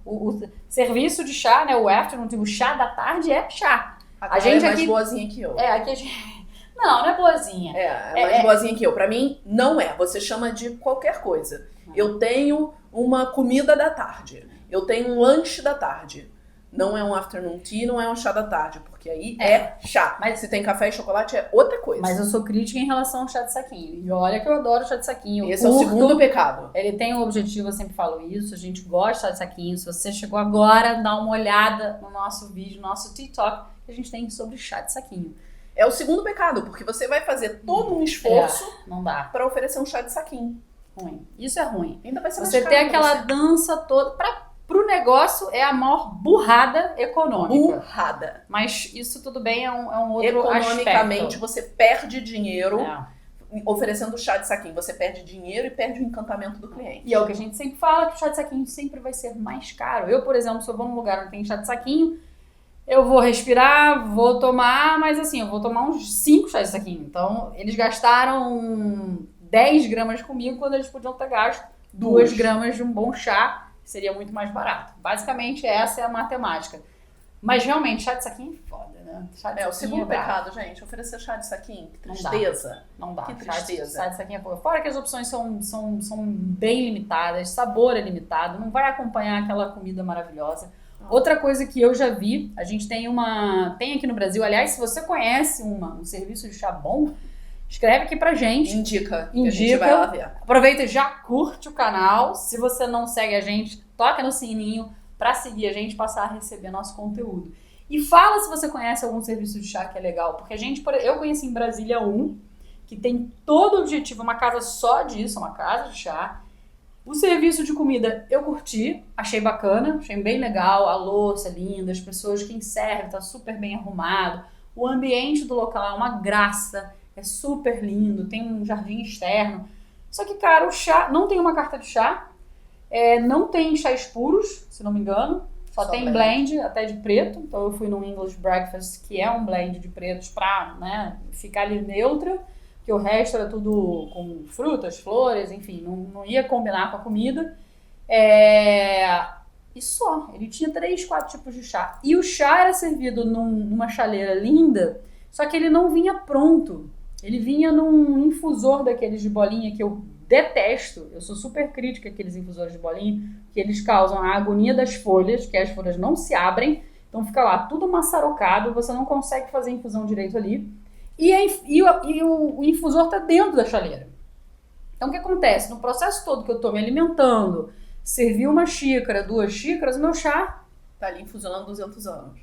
Speaker 1: o serviço de chá, o afternoon, o chá da tarde é chá.
Speaker 2: A gente é mais boazinha que eu.
Speaker 1: Aqui a gente... Não é boazinha.
Speaker 2: É mais boazinha que eu. Pra mim, não é. Você chama de qualquer coisa. Eu tenho uma comida da tarde. Eu tenho um lanche da tarde. Não é um afternoon tea, não é um chá da tarde. Porque aí é chá. Mas se tem café e chocolate, é outra coisa.
Speaker 1: Mas eu sou crítica em relação ao chá de saquinho. E olha que eu adoro chá de saquinho.
Speaker 2: Esse é o segundo pecado.
Speaker 1: Ele tem um objetivo, eu sempre falo isso. A gente gosta de chá de saquinho. Se você chegou agora, dá uma olhada no nosso vídeo, no nosso TikTok, que a gente tem sobre chá de saquinho.
Speaker 2: É o segundo pecado, porque você vai fazer todo um esforço
Speaker 1: não dá
Speaker 2: pra oferecer um chá de saquinho.
Speaker 1: Ruim. Isso é ruim.
Speaker 2: Ainda vai ser
Speaker 1: você ter aquela dança toda. Pro negócio é a maior burrada econômica.
Speaker 2: Burrada.
Speaker 1: Mas isso tudo bem, é um outro
Speaker 2: Economicamente,
Speaker 1: aspecto.
Speaker 2: você perde dinheiro oferecendo chá de saquinho. Você perde dinheiro e perde o encantamento do cliente.
Speaker 1: E é o que a gente sempre fala, que o chá de saquinho sempre vai ser mais caro. Eu, por exemplo, se eu vou num lugar onde tem chá de saquinho, eu vou respirar, vou tomar, mas assim, eu vou tomar uns 5 chás de saquinho. Então, eles gastaram 10 gramas comigo quando eles podiam ter gasto 2 gramas de um bom chá seria muito mais barato. Basicamente, essa é a matemática. Mas realmente, chá de saquinho é foda, né? Chá de
Speaker 2: O
Speaker 1: saquinho
Speaker 2: segundo
Speaker 1: brabo.
Speaker 2: pecado, gente, oferecer chá de saquinho, que
Speaker 1: Não dá.
Speaker 2: tristeza.
Speaker 1: Não dá.
Speaker 2: Que
Speaker 1: Chá de
Speaker 2: tristeza.
Speaker 1: saquinho é foda. Fora que as opções são bem limitadas, sabor é limitado, não vai acompanhar aquela comida maravilhosa. Outra coisa que eu já vi, a gente tem aqui no Brasil, aliás, se você conhece um serviço de chá bom, escreve aqui pra gente.
Speaker 2: Indica. Que a gente vai lá ver.
Speaker 1: Aproveita e já curte o canal. Se você não segue a gente, toca no sininho pra seguir a gente, passar a receber nosso conteúdo. E fala se você conhece algum serviço de chá que é legal, porque eu conheci em Brasília que tem todo o objetivo, uma casa só disso, uma casa de chá. O serviço de comida eu curti, achei bacana, achei bem legal, a louça é linda, as pessoas, quem serve tá super bem arrumado, o ambiente do local é uma graça, é super lindo, tem um jardim externo. Só que, cara, o chá, não tem uma carta de chá, não tem chás puros, se não me engano, só tem blend, até de preto. Então eu fui num English Breakfast, que é um blend de pretos pra, né, ficar ali neutra, que o resto era tudo com frutas, flores, enfim, não ia combinar com a comida. E só, ele tinha 3, 4 tipos de chá. E o chá era servido numa chaleira linda, só que ele não vinha pronto. Ele vinha num infusor daqueles de bolinha que eu detesto. Eu sou super crítica àqueles infusores de bolinha, que eles causam a agonia das folhas, que as folhas não se abrem, então fica lá tudo maçarocado, você não consegue fazer infusão direito ali. E o infusor tá dentro da chaleira. Então o que acontece? No processo todo que eu tô me alimentando, servi uma xícara, 2 xícaras, o meu chá
Speaker 2: tá ali infusionando 200 anos.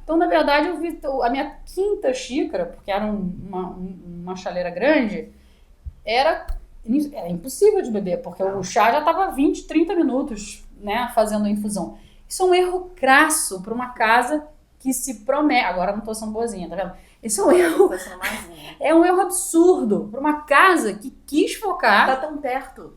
Speaker 1: Então na verdade eu vi a minha 5ª xícara, porque era uma chaleira grande, era impossível de beber, porque o chá já tava 20, 30 minutos, né, fazendo a infusão. Isso é um erro crasso para uma casa que se promete. Agora não tô sendo boazinha, tá vendo? Esse é um erro. É um erro absurdo para uma casa que quis focar.
Speaker 2: Tá tão perto.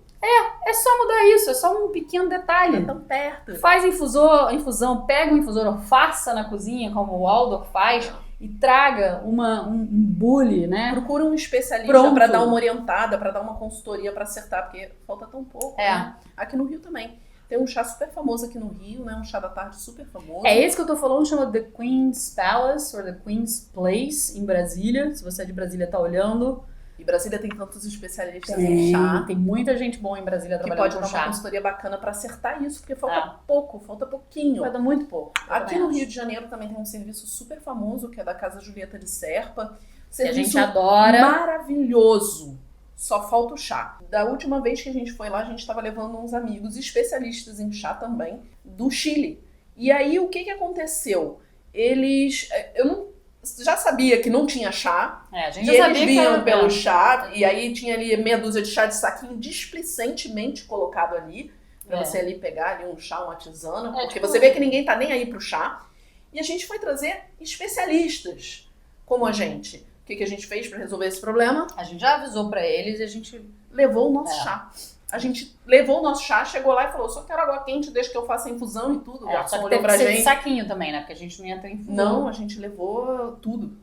Speaker 1: É só mudar isso, é só um pequeno detalhe.
Speaker 2: Tá tão perto.
Speaker 1: Faz infusão, pega um infusor, ou faça na cozinha, como o Waldorf faz, e traga um bule, né?
Speaker 2: Procura um especialista para dar uma orientada, para dar uma consultoria para acertar, porque falta tão pouco. Né? Aqui no Rio também. Tem um chá super famoso aqui no Rio, né? Um chá da tarde super famoso.
Speaker 1: É esse que eu tô falando, chama The Queen's Palace, ou The Queen's Place, em Brasília. Se você é de Brasília, tá olhando.
Speaker 2: E Brasília tem tantos especialistas em chá.
Speaker 1: Tem muita gente boa em Brasília trabalhando com chá.
Speaker 2: Que pode dar uma consultoria bacana pra acertar isso, porque falta falta pouquinho.
Speaker 1: Falta muito pouco.
Speaker 2: Aqui no Rio de Janeiro também tem um serviço super famoso, que é da Casa Julieta de Serpa.
Speaker 1: Que a gente adora.
Speaker 2: Maravilhoso. Só falta o chá. Da última vez que a gente foi lá, a gente estava levando uns amigos especialistas em chá também, do Chile. E aí, o que aconteceu? Eu já sabia que não tinha chá.
Speaker 1: A gente
Speaker 2: já
Speaker 1: sabia
Speaker 2: eles vinham pelo chá. E aí tinha ali meia dúzia de chá de saquinho displicentemente colocado ali. Pra você ali pegar ali um chá, uma tisana. Porque você vê que ninguém tá nem aí pro chá. E a gente foi trazer especialistas como a gente. O que a gente fez pra resolver esse problema?
Speaker 1: A gente já avisou pra eles e a gente
Speaker 2: levou o nosso chá. A gente levou o nosso chá, chegou lá e falou, só quero água quente, deixa que eu faça a infusão e tudo. O garçom olhou pra gente.
Speaker 1: Saquinho também, né? Porque a gente não ia ter infusão.
Speaker 2: Não, a gente levou tudo.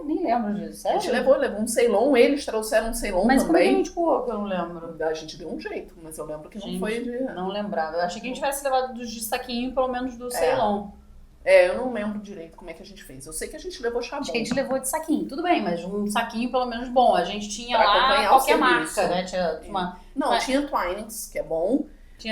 Speaker 1: Nem lembro disso. Sério?
Speaker 2: A gente levou um Ceylon, eles trouxeram um Ceylon
Speaker 1: mas
Speaker 2: também.
Speaker 1: Mas como é que a gente colocou? Eu não lembro.
Speaker 2: A gente deu um jeito, mas eu lembro que não foi de...
Speaker 1: Não lembrava. Eu achei que a gente tivesse levado de saquinho, pelo menos do Ceylon.
Speaker 2: Eu não lembro direito como é que a gente fez. Eu sei que a gente levou chá bom.
Speaker 1: Acho que a gente levou de saquinho. Tudo bem, mas um saquinho pelo menos bom. A gente tinha
Speaker 2: pra
Speaker 1: lá qualquer marca, né?
Speaker 2: Tinha Twinings, que é bom.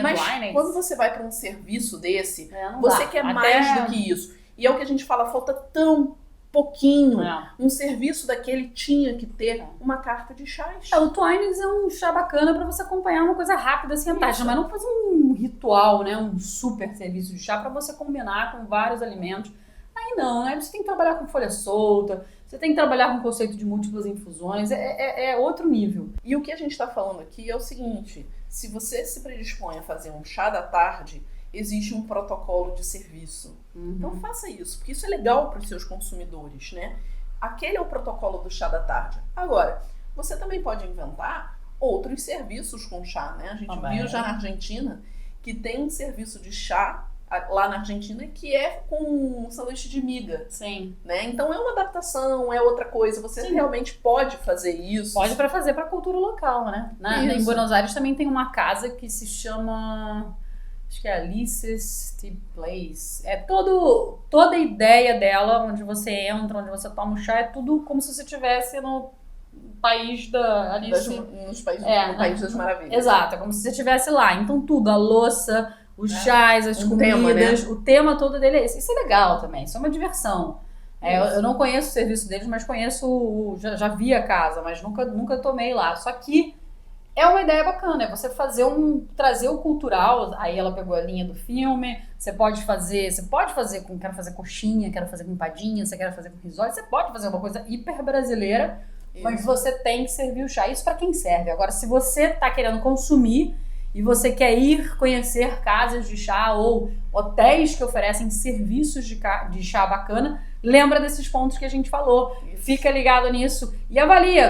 Speaker 2: Mas
Speaker 1: Twinings.
Speaker 2: Quando você vai para um serviço desse,
Speaker 1: não
Speaker 2: você
Speaker 1: dá.
Speaker 2: quer mais do que isso. E é o que a gente fala, falta tão pouquinho. Um serviço daquele tinha que ter uma carta de chás.
Speaker 1: O Twinings é um chá bacana pra você acompanhar uma coisa rápida assim, mas não fazer um ritual, né? Um super serviço de chá pra você combinar com vários alimentos. Aí não, né? Você tem que trabalhar com folha solta, você tem que trabalhar com o conceito de múltiplas infusões, é outro nível.
Speaker 2: E o que a gente tá falando aqui é o seguinte, se você se predispõe a fazer um chá da tarde, existe um protocolo de serviço. Então faça isso, porque isso é legal para os seus consumidores, né? Aquele é o protocolo do chá da tarde. Agora, você também pode inventar outros serviços com chá, né? A gente viu já na Argentina que tem um serviço de chá lá na Argentina que é com um sanduíche de miga.
Speaker 1: Sim.
Speaker 2: Né? Então é uma adaptação, é outra coisa. Você realmente pode fazer isso.
Speaker 1: Pode fazer para a cultura local, né? Em Buenos Aires também tem uma casa que se chama... Acho que é Alice's Tea Place. É toda a ideia dela, onde você entra, onde você toma um chá, é tudo como se você estivesse no país da Alice.
Speaker 2: No país das maravilhas.
Speaker 1: Exato, é como se você estivesse lá. Então tudo, a louça, os chás, as comidas,
Speaker 2: tema, né?
Speaker 1: o tema todo dele é esse. Isso é legal também, isso é uma diversão. Eu não conheço o serviço deles, mas conheço, já vi a casa, mas nunca tomei lá. Só que é uma ideia bacana, é você trazer o cultural. Aí ela pegou a linha do filme. Você pode fazer com, quero fazer coxinha, quero fazer com empadinha, você quer fazer com risório, você pode fazer uma coisa hiper brasileira, mas você tem que servir o chá. Isso para quem serve. Agora, se você tá querendo consumir e você quer ir conhecer casas de chá ou hotéis que oferecem serviços de chá bacana, lembra desses pontos que a gente falou. Isso. Fica ligado nisso e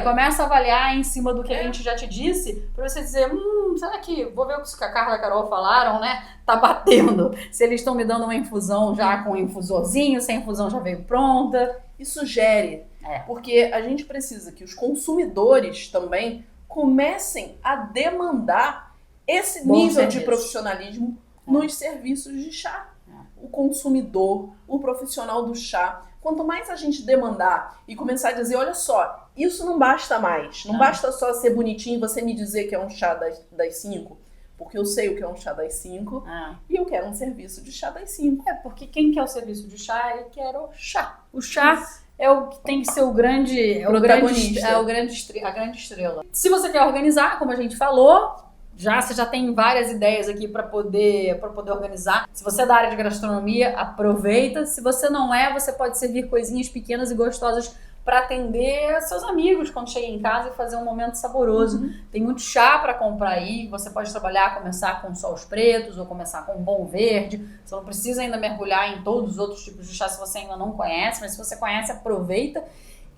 Speaker 1: começa a avaliar em cima do que a gente já te disse, pra você dizer, será que, vou ver o que a Carla e a Carol falaram, né? Tá batendo. Se eles estão me dando uma infusão já com um infusorzinho, se a infusão já veio pronta.
Speaker 2: E sugere, porque a gente precisa que os consumidores também comecem a demandar esse nível de profissionalismo nos serviços de chá. O consumidor, o profissional do chá. Quanto mais a gente demandar e começar a dizer, olha só, isso não basta mais. Não basta só ser bonitinho e você me dizer que é um chá das 5. Porque eu sei o que é um chá das 5 e eu quero um serviço de chá das 5.
Speaker 1: Porque quem quer o serviço de chá, ele quer o chá. O chá é o que tem que ser o grande protagonista, a grande estrela. Se você quer organizar, como a gente falou, você já tem várias ideias aqui para poder organizar. Se você é da área de gastronomia, aproveita. Se você não é, você pode servir coisinhas pequenas e gostosas para atender seus amigos quando chega em casa e fazer um momento saboroso. Tem muito chá para comprar aí. Você pode começar com só os pretos ou começar com bom verde. Você não precisa ainda mergulhar em todos os outros tipos de chá se você ainda não conhece, mas se você conhece, aproveita.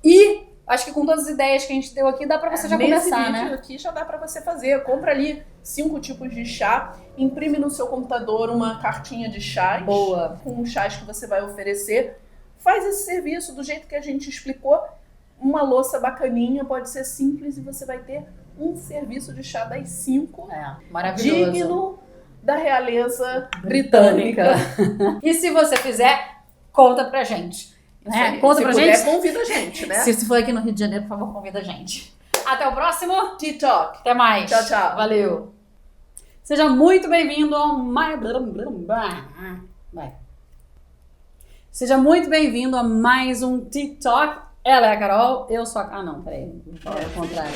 Speaker 1: E acho que com todas as ideias que a gente deu aqui, dá pra você já começar, né?
Speaker 2: Aqui já dá pra você fazer. Compra ali 5 tipos de chá, imprime no seu computador uma cartinha de chás.
Speaker 1: Boa.
Speaker 2: Com os chás que você vai oferecer. Faz esse serviço do jeito que a gente explicou. Uma louça bacaninha, pode ser simples e você vai ter um serviço de chá das 5.
Speaker 1: Maravilhoso.
Speaker 2: Digno da realeza britânica.
Speaker 1: E se você fizer, conta pra gente. Conta pra gente.
Speaker 2: Se puder, convida a gente, né?
Speaker 1: Se for aqui no Rio de Janeiro, por favor, convida a gente. Até o próximo
Speaker 2: Tea Talk.
Speaker 1: Até mais.
Speaker 2: Tchau, tchau.
Speaker 1: Valeu. Seja muito bem-vindo ao Seja muito bem-vindo a mais um Tea Talk. Ela é a Carol, eu sou a... não, peraí. Vou falar o contrário.